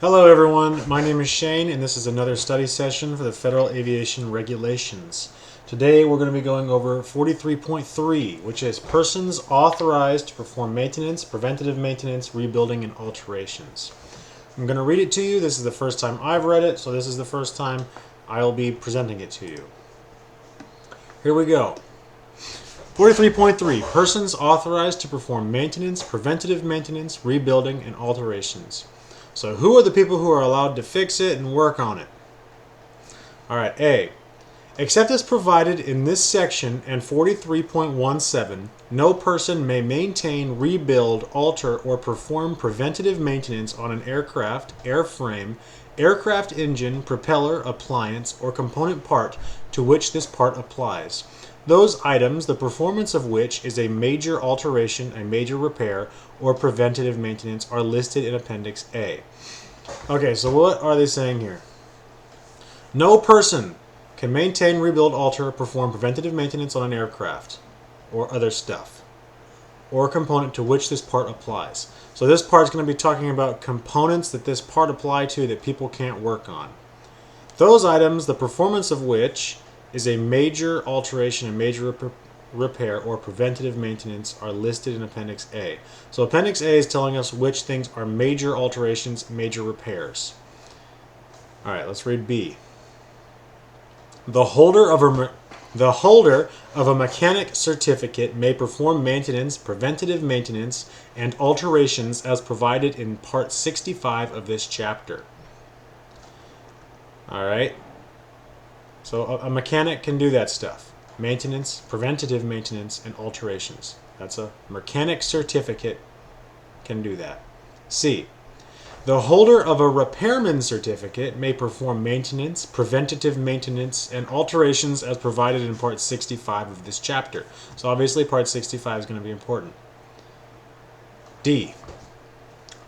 Hello everyone, my name is Shane and this is another study session for the Federal Aviation Regulations. Today we're going to be going over 43.3, which is persons authorized to perform maintenance, preventative maintenance, rebuilding, and alterations. I'm going to read it to you. This is the first time I've read it, so this is the first time I'll be presenting it to you. Here we go. 43.3, persons authorized to perform maintenance, preventative maintenance, rebuilding, and alterations. So who are the people who are allowed to fix it and work on it? Alright, A. Except as provided in this section and 43.17, no person may maintain, rebuild, alter, or perform preventative maintenance on an aircraft, airframe, aircraft engine, propeller, appliance, or component part to which this part applies. Those items, the performance of which is a major alteration, a major repair, or preventative maintenance, are listed in Appendix A. Okay, so what are they saying here? No person can maintain, rebuild, alter, perform preventative maintenance on an aircraft or other stuff or component to which this part applies. So this part is going to be talking about components that this part apply to that people can't work on. Those items, the performance of which is a major alteration, a major repair, or preventative maintenance, are listed in Appendix A. So Appendix A is telling us which things are major alterations, major repairs. All right, let's read B. The holder of a mechanic certificate may perform maintenance, preventative maintenance, and alterations as provided in Part 65 of this chapter. All right. So a mechanic can do that stuff. Maintenance, preventative maintenance, and alterations. That's a mechanic certificate can do that. C. The holder of a repairman certificate may perform maintenance, preventative maintenance, and alterations as provided in Part 65 of this chapter. So obviously Part 65 is going to be important. D.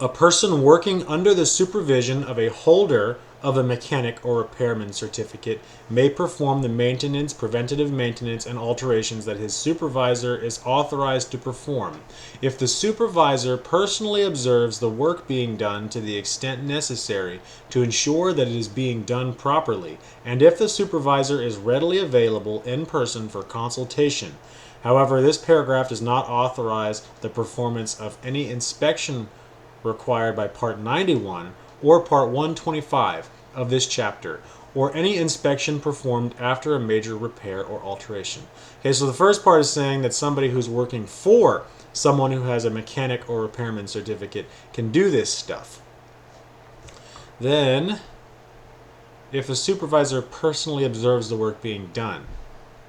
A person working under the supervision of a holder of a mechanic or repairman certificate may perform the maintenance, preventative maintenance, and alterations that his supervisor is authorized to perform, if the supervisor personally observes the work being done to the extent necessary to ensure that it is being done properly, and if the supervisor is readily available in person for consultation. However, this paragraph does not authorize the performance of any inspection required by Part 91 or Part 125 of this chapter, or any inspection performed after a major repair or alteration. Okay, so the first part is saying that somebody who's working for someone who has a mechanic or repairman certificate can do this stuff. Then, if the supervisor personally observes the work being done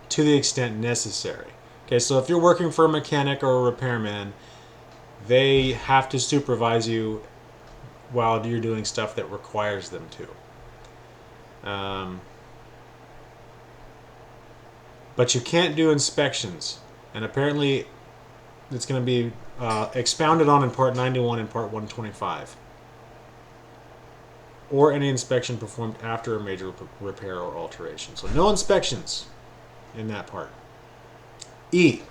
to the extent necessary. Okay, so if you're working for a mechanic or a repairman, they have to supervise you while you're doing stuff that requires them to. But you can't do inspections, and apparently it's going to be expounded on in Part 91 and Part 125, or any inspection performed after a major repair or alteration. So no inspections in that part. E.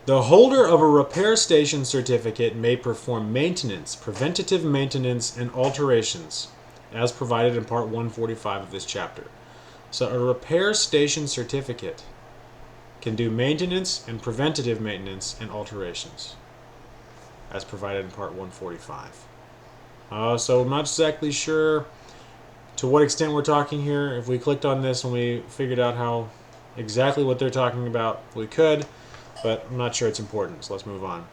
The holder of a repair station certificate may perform maintenance, preventative maintenance, and alterations as provided in Part 145 of this chapter. So a repair station certificate can do maintenance and preventative maintenance and alterations as provided in Part 145. So I'm not exactly sure to what extent we're talking here. If we clicked on this and we figured out how exactly what they're talking about, we could, but I'm not sure it's important, so let's move on.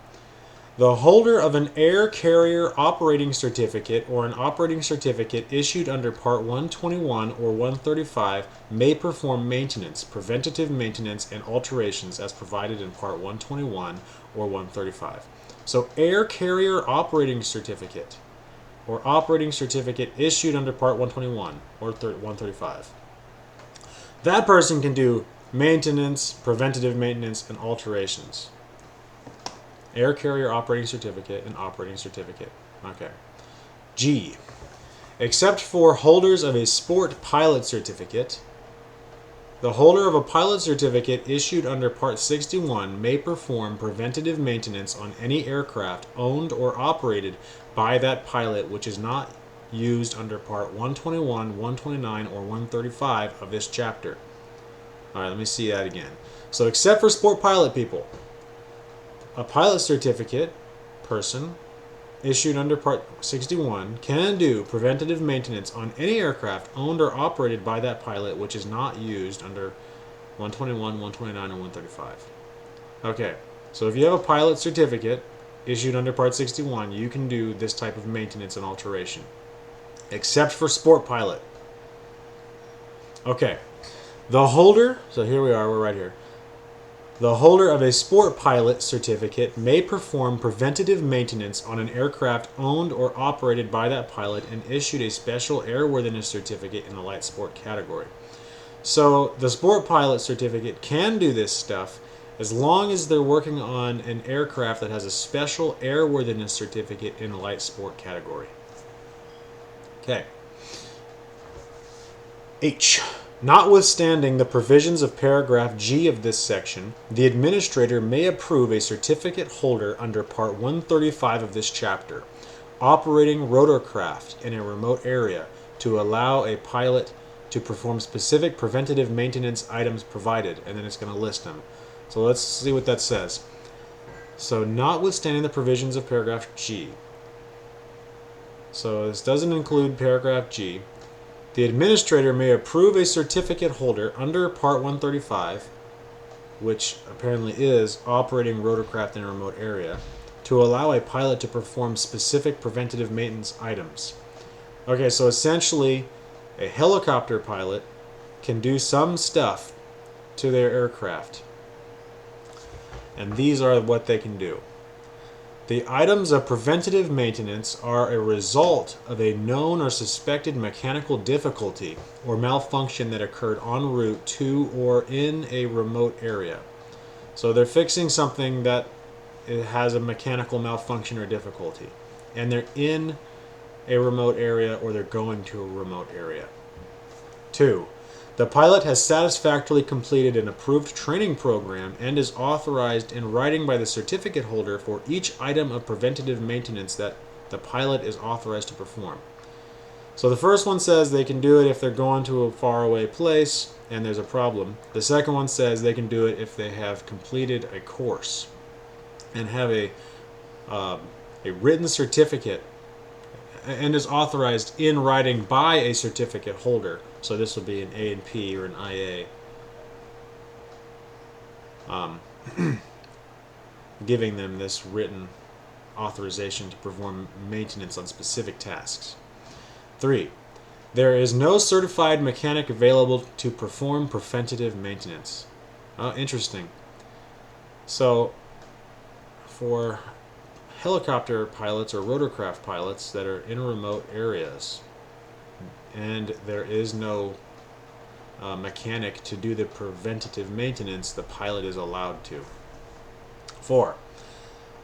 The holder of an air carrier operating certificate or an operating certificate issued under Part 121 or 135 may perform maintenance, preventative maintenance, and alterations as provided in Part 121 or 135. So air carrier operating certificate or operating certificate issued under Part 121 or 135. That person can do maintenance, preventative maintenance, and alterations. Air carrier operating certificate and operating certificate. Okay. G. Except for holders of a sport pilot certificate, the holder of a pilot certificate issued under Part 61 may perform preventative maintenance on any aircraft owned or operated by that pilot which is not used under Part 121, 129, or 135 of this chapter. Alright, let me see that again. So except for sport pilot people, a pilot certificate person issued under Part 61 can do preventative maintenance on any aircraft owned or operated by that pilot which is not used under 121, 129, or 135. Okay, so if you have a pilot certificate issued under Part 61, you can do this type of maintenance and alteration. Except for sport pilot. Okay, the holder, so here we are, we're right here. The holder of a sport pilot certificate may perform preventative maintenance on an aircraft owned or operated by that pilot and issued a special airworthiness certificate in the light sport category. So the sport pilot certificate can do this stuff as long as they're working on an aircraft that has a special airworthiness certificate in the light sport category. Okay. H. Notwithstanding the provisions of paragraph G of this section, the administrator may approve a certificate holder under Part 135 of this chapter, operating rotorcraft in a remote area, to allow a pilot to perform specific preventative maintenance items provided, and then it's going to list them. So let's see what that says. So notwithstanding the provisions of paragraph G. So this doesn't include paragraph G. The administrator may approve a certificate holder under Part 135, which apparently is operating rotorcraft in a remote area, to allow a pilot to perform specific preventative maintenance items. Okay, so essentially, a helicopter pilot can do some stuff to their aircraft. And these are what they can do. The items of preventative maintenance are a result of a known or suspected mechanical difficulty or malfunction that occurred en route to or in a remote area. So they're fixing something that it has a mechanical malfunction or difficulty, and they're in a remote area or they're going to a remote area. 2. The pilot has satisfactorily completed an approved training program and is authorized in writing by the certificate holder for each item of preventative maintenance that the pilot is authorized to perform. So the first one says they can do it if they're going to a faraway place and there's a problem. The second one says they can do it if they have completed a course and have a written certificate and is authorized in writing by a certificate holder. So this will be an A&P or an IA, giving them this written authorization to perform maintenance on specific tasks. 3. There is no certified mechanic available to perform preventative maintenance. Oh, interesting. So, for helicopter pilots or rotorcraft pilots that are in remote areas, and there is no mechanic to do the preventative maintenance, the pilot is allowed to. 4.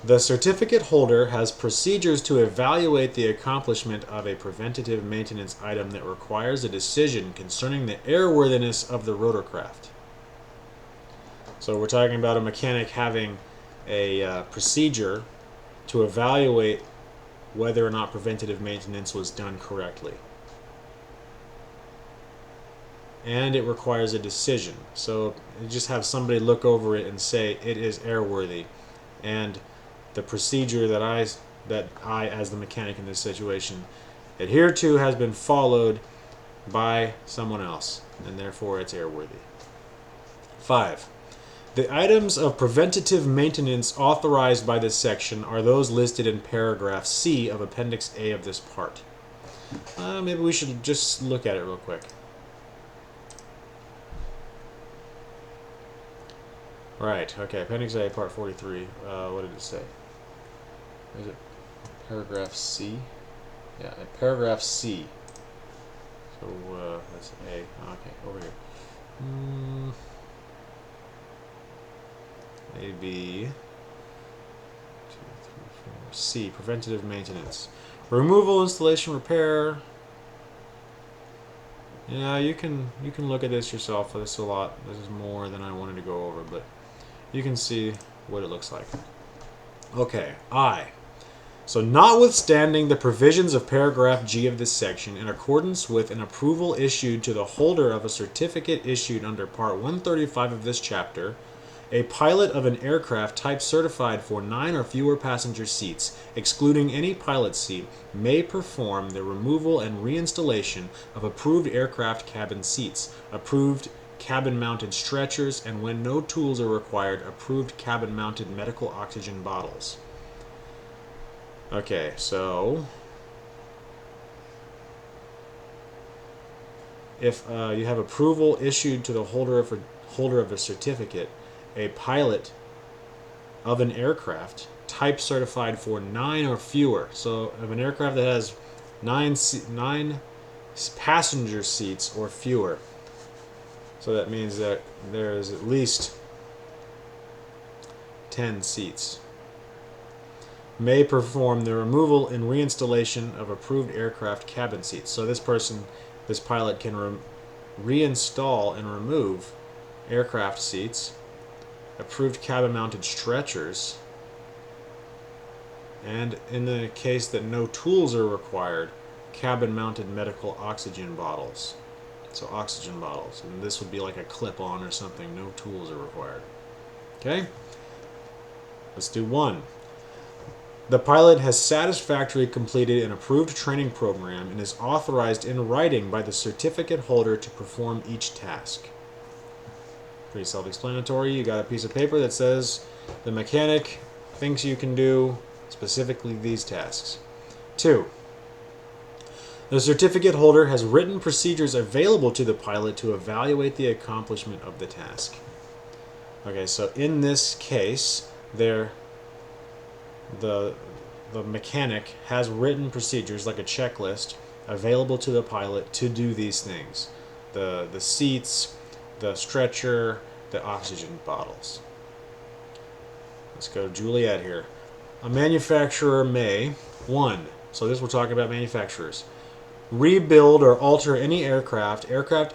The certificate holder has procedures to evaluate the accomplishment of a preventative maintenance item that requires a decision concerning the airworthiness of the rotorcraft. So we're talking about a mechanic having a procedure to evaluate whether or not preventative maintenance was done correctly. And it requires a decision. So you just have somebody look over it and say it is airworthy, and the procedure that I as the mechanic in this situation adhere to has been followed by someone else, and therefore it's airworthy. 5. The items of preventative maintenance authorized by this section are those listed in paragraph C of Appendix A of this part. Maybe we should just look at it real quick. Right, okay, Appendix A, Part 43. What did it say? Is it paragraph C? Yeah, paragraph C. So, that's A. Okay, over here. Maybe 2, 3, 4. C, preventative maintenance. Removal, installation, repair. Yeah, you can look at this yourself. This is a lot. This is more than I wanted to go over, but you can see what it looks like. Okay, I. So notwithstanding the provisions of paragraph G of this section, in accordance with an approval issued to the holder of a certificate issued under Part 135 of this chapter, a pilot of an aircraft type certified for 9 or fewer passenger seats, excluding any pilot seat, may perform the removal and reinstallation of approved aircraft cabin seats, approved cabin-mounted stretchers, and when no tools are required, approved cabin-mounted medical oxygen bottles. Okay, so if you have approval issued to the holder of a certificate, a pilot of an aircraft type certified for 9 or fewer, so of an aircraft that has 9 passenger seats or fewer, so that means that there is at least 10 seats, may perform the removal and reinstallation of approved aircraft cabin seats. So this pilot can reinstall and remove aircraft seats, approved cabin-mounted stretchers, and in the case that no tools are required, cabin-mounted medical oxygen bottles. So oxygen bottles, and this would be like a clip-on or something. No tools are required. Okay? Let's do 1. The pilot has satisfactorily completed an approved training program and is authorized in writing by the certificate holder to perform each task. Pretty self-explanatory. You got a piece of paper that says the mechanic thinks you can do specifically these tasks. 2. The certificate holder has written procedures available to the pilot to evaluate the accomplishment of the task. Okay, so in this case, the mechanic has written procedures, like a checklist, available to the pilot to do these things. The seats, the stretcher, the oxygen bottles. Let's go to Juliet here. A manufacturer may, 1, so this we're talking about manufacturers, rebuild or alter any aircraft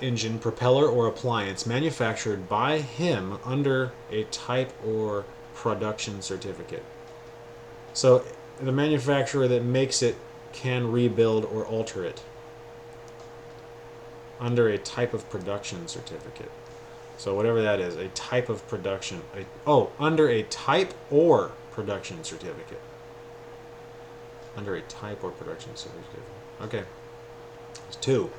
engine, propeller, or appliance manufactured by him under a type or production certificate. So the manufacturer that makes it can rebuild or alter it under a type of production certificate. So whatever that is, a type of production. Under a type or production certificate. Under a type or production certificate. Okay. 2.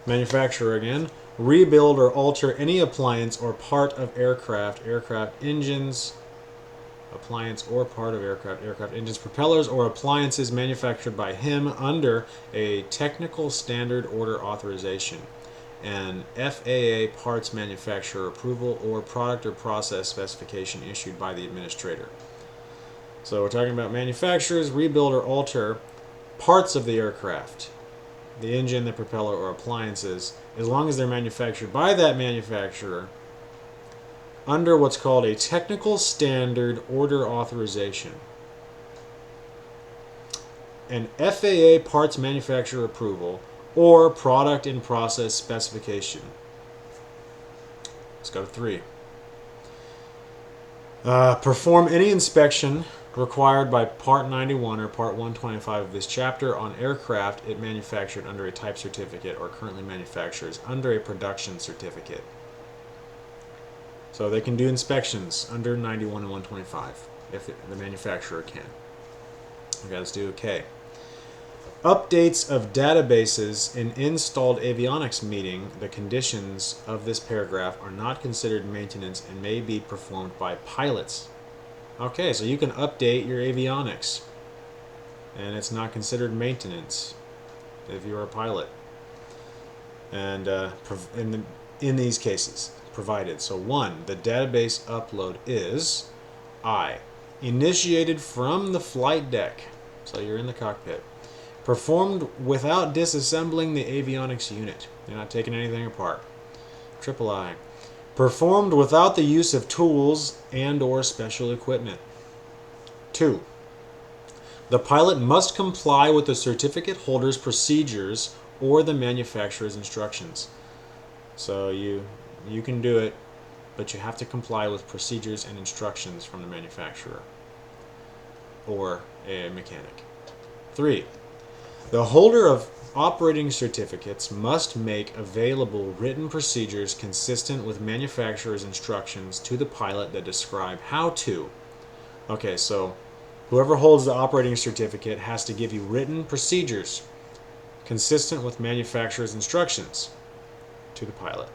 Manufacturer again. Rebuild or alter any appliance or part of aircraft engines, appliance or part of aircraft engines, propellers, or appliances manufactured by him under a technical standard order authorization, an FAA parts manufacturer approval, or product or process specification issued by the administrator. So we're talking about manufacturers rebuild or alter parts of the aircraft, the engine, the propeller, or appliances, as long as they're manufactured by that manufacturer under what's called a technical standard order authorization, an FAA parts manufacturer approval, or product and process specification. Let's go to 3. Perform any inspection required by Part 91 or Part 125 of this chapter on aircraft it manufactured under a type certificate or currently manufactures under a production certificate. So they can do inspections under 91 and 125 if the manufacturer can. Okay, let's do okay. Updates of databases in installed avionics meeting the conditions of this paragraph are not considered maintenance and may be performed by pilots. Okay, so you can update your avionics, and it's not considered maintenance if you're a pilot. And in these cases, provided. So 1, the database upload is I, initiated from the flight deck, so you're in the cockpit, performed without disassembling the avionics unit. You're not taking anything apart. Triple I, performed without the use of tools and or special equipment. 2, the pilot must comply with the certificate holder's procedures or the manufacturer's instructions. So you can do it, but you have to comply with procedures and instructions from the manufacturer. or a mechanic. 3. The holder of operating certificates must make available written procedures consistent with manufacturer's instructions to the pilot that describe how to. Okay, so whoever holds the operating certificate has to give you written procedures consistent with manufacturer's instructions to the pilot.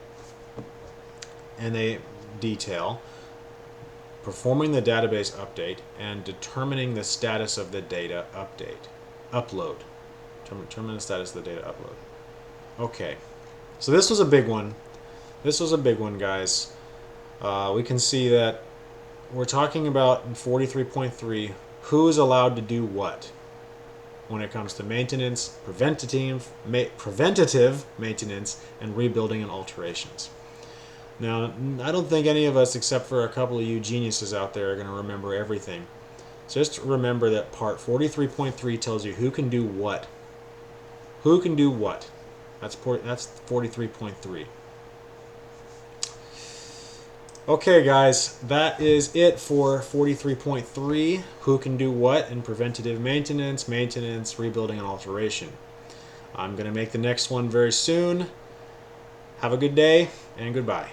And they detail performing the database update and determining the status of the data upload. Determine the status of the data upload. Okay, so this was a big one. This was a big one, guys. We can see that we're talking about in 43.3 who is allowed to do what when it comes to maintenance, preventative maintenance, and rebuilding and alterations. Now, I don't think any of us, except for a couple of you geniuses out there, are going to remember everything. Just remember that part 43.3 tells you who can do what. Who can do what? That's 43.3. Okay, guys, that is it for 43.3. Who can do what in preventative maintenance, rebuilding, and alteration. I'm going to make the next one very soon. Have a good day, and goodbye.